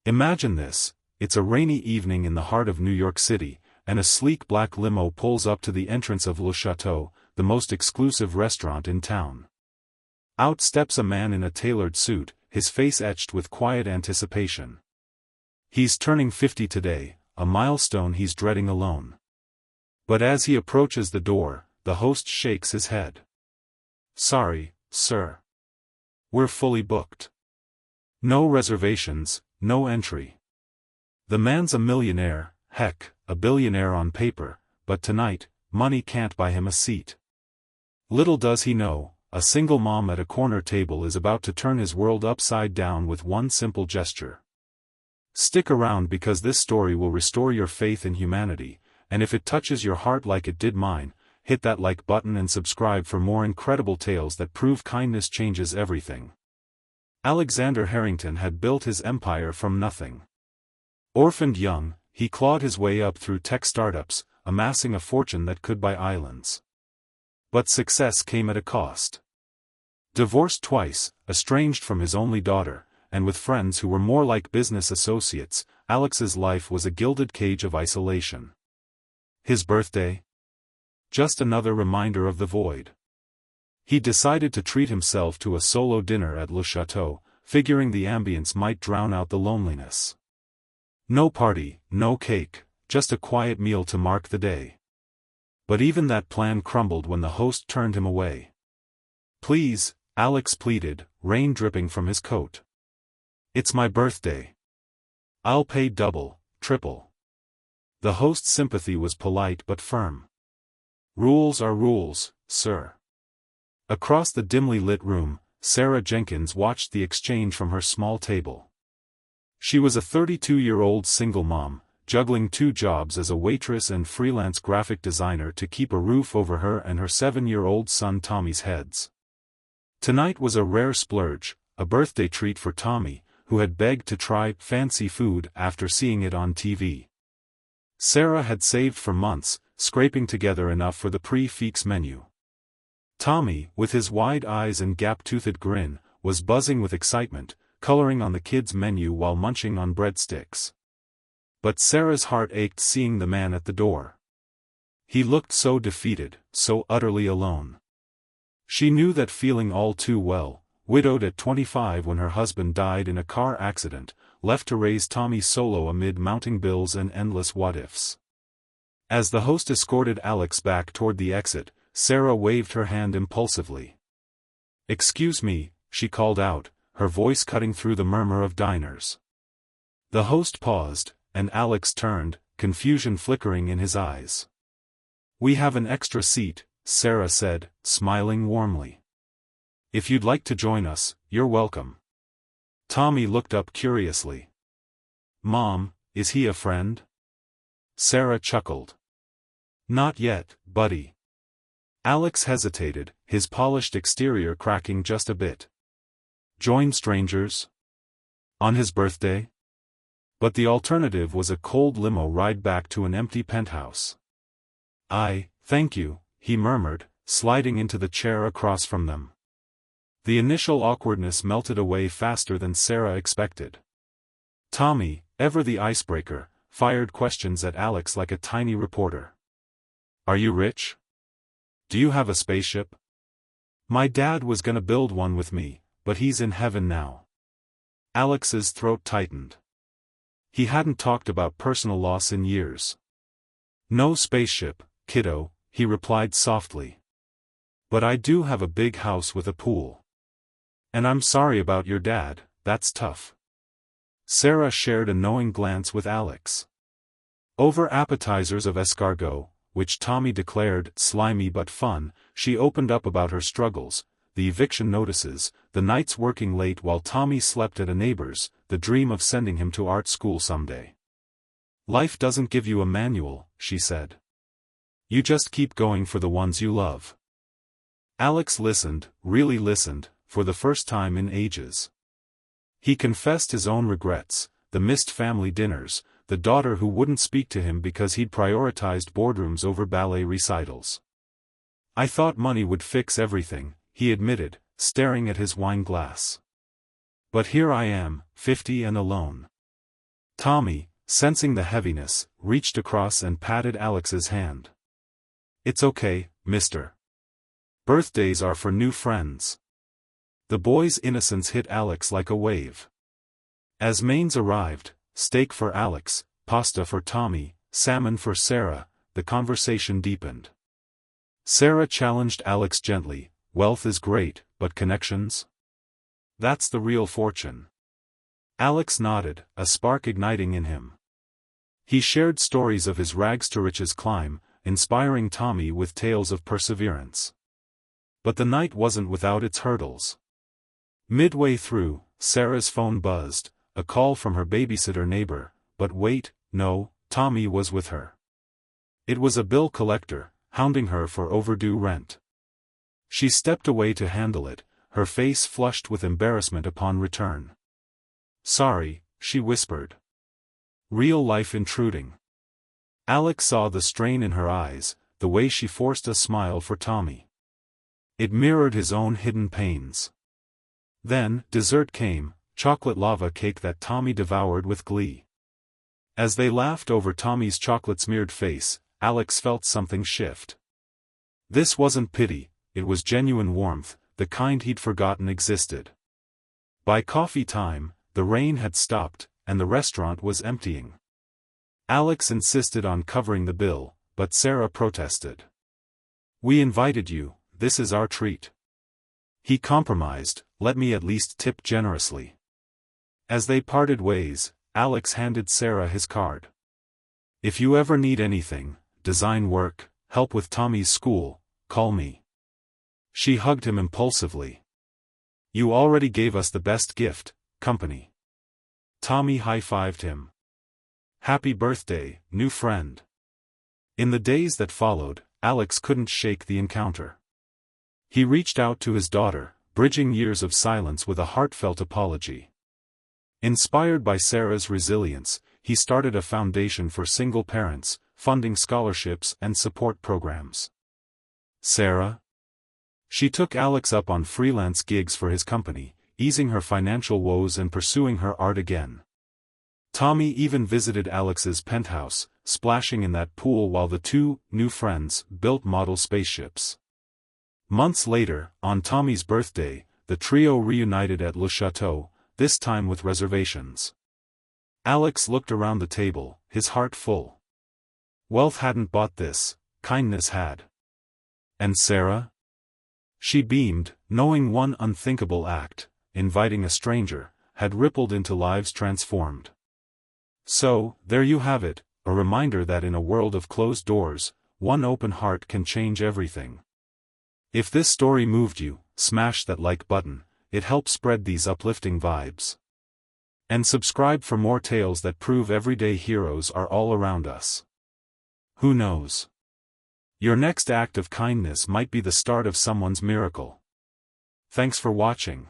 Imagine this, it's a rainy evening in the heart of New York City, and a sleek black limo pulls up to the entrance of Le Chateau, the most exclusive restaurant in town. Out steps a man in a tailored suit, his face etched with quiet anticipation. He's turning 50 today, a milestone he's dreading alone. But as he approaches the door, the host shakes his head. "Sorry, sir. We're fully booked. No reservations, no entry." The man's a millionaire, heck, a billionaire on paper, but tonight, money can't buy him a seat. Little does he know, a single mom at a corner table is about to turn his world upside down with one simple gesture. Stick around because this story will restore your faith in humanity, and if it touches your heart like it did mine, hit that like button and subscribe for more incredible tales that prove kindness changes everything. Alexander Harrington had built his empire from nothing. Orphaned young, he clawed his way up through tech startups, amassing a fortune that could buy islands. But success came at a cost. Divorced twice, estranged from his only daughter, and with friends who were more like business associates, Alex's life was a gilded cage of isolation. His birthday? Just another reminder of the void. He decided to treat himself to a solo dinner at Le Chateau, figuring the ambience might drown out the loneliness. No party, no cake, just a quiet meal to mark the day. But even that plan crumbled when the host turned him away. "Please," Alex pleaded, rain dripping from his coat. "It's my birthday. I'll pay double, triple." The host's sympathy was polite but firm. "Rules are rules, sir." Across the dimly lit room, Sarah Jenkins watched the exchange from her small table. She was a 32-year-old single mom, juggling 2 jobs as a waitress and freelance graphic designer to keep a roof over her and her 7-year-old son Tommy's heads. Tonight was a rare splurge, a birthday treat for Tommy, who had begged to try fancy food after seeing it on TV. Sarah had saved for months, scraping together enough for the prix fixe menu. Tommy, with his wide eyes and gap-toothed grin, was buzzing with excitement, coloring on the kids' menu while munching on breadsticks. But Sarah's heart ached seeing the man at the door. He looked so defeated, so utterly alone. She knew that feeling all too well, widowed at 25 when her husband died in a car accident, left to raise Tommy solo amid mounting bills and endless what-ifs. As the host escorted Alex back toward the exit, Sarah waved her hand impulsively. "Excuse me," she called out, her voice cutting through the murmur of diners. The host paused, and Alex turned, confusion flickering in his eyes. "We have an extra seat," Sarah said, smiling warmly. "If you'd like to join us, you're welcome." Tommy looked up curiously. "Mom, is he a friend?" Sarah chuckled. "Not yet, buddy." Alex hesitated, his polished exterior cracking just a bit. Join strangers? On his birthday? But the alternative was a cold limo ride back to an empty penthouse. Thank you," he murmured, sliding into the chair across from them. The initial awkwardness melted away faster than Sarah expected. Tommy, ever the icebreaker, fired questions at Alex like a tiny reporter. "Are you rich? Do you have a spaceship?" "My dad was gonna build one with me, but he's in heaven now." Alex's throat tightened. He hadn't talked about personal loss in years. "No spaceship, kiddo," he replied softly. "But I do have a big house with a pool. And I'm sorry about your dad, that's tough." Sarah shared a knowing glance with Alex. Over appetizers of escargot, which Tommy declared slimy but fun, she opened up about her struggles, the eviction notices, the nights working late while Tommy slept at a neighbor's, the dream of sending him to art school someday. "Life doesn't give you a manual," she said. "You just keep going for the ones you love." Alex listened, really listened, for the first time in ages. He confessed his own regrets, the missed family dinners, the daughter who wouldn't speak to him because he'd prioritized boardrooms over ballet recitals. "I thought money would fix everything," he admitted, staring at his wine glass. "But here I am, 50 and alone. Tommy, sensing the heaviness, reached across and patted Alex's hand. "It's okay, mister. Birthdays are for new friends." The boy's innocence hit Alex like a wave. As mains arrived, steak for Alex, pasta for Tommy, salmon for Sarah, the conversation deepened. Sarah challenged Alex gently, "Wealth is great, but connections? That's the real fortune." Alex nodded, a spark igniting in him. He shared stories of his rags-to-riches climb, inspiring Tommy with tales of perseverance. But the night wasn't without its hurdles. Midway through, Sarah's phone buzzed, a call from her babysitter neighbor, but wait, no, Tommy was with her. It was a bill collector, hounding her for overdue rent. She stepped away to handle it, her face flushed with embarrassment upon return. "Sorry," she whispered. Real life intruding. Alex saw the strain in her eyes, the way she forced a smile for Tommy. It mirrored his own hidden pains. Then, dessert came, chocolate lava cake that Tommy devoured with glee. As they laughed over Tommy's chocolate-smeared face, Alex felt something shift. This wasn't pity, it was genuine warmth, the kind he'd forgotten existed. By coffee time, the rain had stopped, and the restaurant was emptying. Alex insisted on covering the bill, but Sarah protested. "We invited you, this is our treat." He compromised, "Let me at least tip generously." As they parted ways, Alex handed Sarah his card. "If you ever need anything, design work, help with Tommy's school, call me." She hugged him impulsively. "You already gave us the best gift, company." Tommy high-fived him. "Happy birthday, new friend." In the days that followed, Alex couldn't shake the encounter. He reached out to his daughter, bridging years of silence with a heartfelt apology. Inspired by Sarah's resilience, he started a foundation for single parents, funding scholarships and support programs. Sarah? She took Alex up on freelance gigs for his company, easing her financial woes and pursuing her art again. Tommy even visited Alex's penthouse, splashing in that pool while the two new friends built model spaceships. Months later, on Tommy's birthday, the trio reunited at Le Chateau, this time with reservations. Alex looked around the table, his heart full. Wealth hadn't bought this, kindness had. And Sarah? She beamed, knowing one unthinkable act, inviting a stranger, had rippled into lives transformed. So, there you have it, a reminder that in a world of closed doors, one open heart can change everything. If this story moved you, smash that like button, it helps spread these uplifting vibes. And subscribe for more tales that prove everyday heroes are all around us. Who knows? Your next act of kindness might be the start of someone's miracle. Thanks for watching.